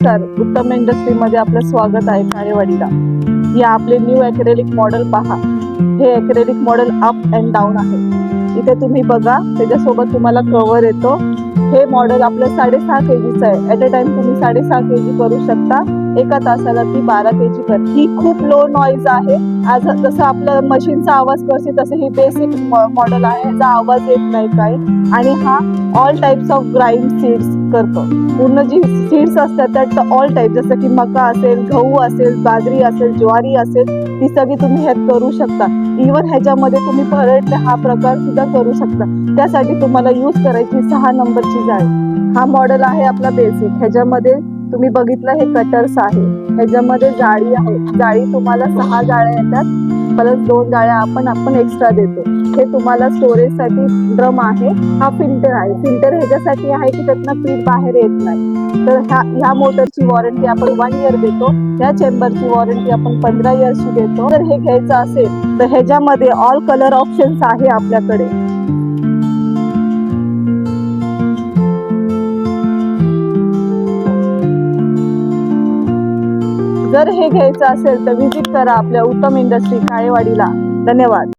नमस्कार, उत्तम इंडस्ट्रीमध्ये आपलं स्वागत आहे काळेवाडीला. हे आपले न्यू ॲक्रेलिक मॉडेल पहा. हे acrylic model up and down आहे. इथे तुम्ही बघा, त्याच्यासोबत तुम्हाला कव्हर येतो. हे मॉडेल आपलं 6.5 kgचं आहे. ॲट अ टाइम तुम्ही 6.5 kg करू शकता. एका तासाला ती 12 kg करते. ही खूप लो नॉईज आहे. आज जसं आपलं मशीनचा आवाज करते तसे ही बेसिक मॉडेल आहे. याचा आवाज येत नाही काय. आणि हा all types of grind seeds करतो. पूर्ण जी सीड्स असतात त्यात ऑल टाइप, जसं की मका असेल, गहू असेल, बाजरी असेल, ज्वारी असेल, ती सगळी तुम्ही ह्यात करू शकता. इव्हन ह्याच्यामध्ये तुम्ही पराठे हा प्रकार सुद्धा करू शकता. त्यासाठी तुम्हाला यूज करायची 6 नंबरची जाळी. हा मॉडेल आहे आपला बेसिक. ह्याच्यामध्ये तुम्ही बघितलं हे कटर्स आहे. ह्याच्यामध्ये जाळी आहे. जाळी तुम्हाला 6 जाळ्या येतात, प्लस 2 जाळ्या आपण एक्स्ट्रा देतो. हे तुम्हाला स्टोरेजसाठी ड्रम आहे. हा फिल्टर आहे. फिल्टर ह्याच्यासाठी आहे की त्यातनं पीठ बाहेर येत नाही. तर ह्या मोटरची वॉरंटी आपण 1 इयर देतो. ह्या चेंबरची वॉरंटी आपण 15 इयर्सची देतो. जर हे घ्यायचं असेल तर ह्याच्यामध्ये ऑल कलर ऑप्शन्स आहे आपल्याकडे. जर हे घ्यायचं असेल तर विजिट करा आपल्या उत्तम इंडस्ट्री काळेवाडीला. धन्यवाद.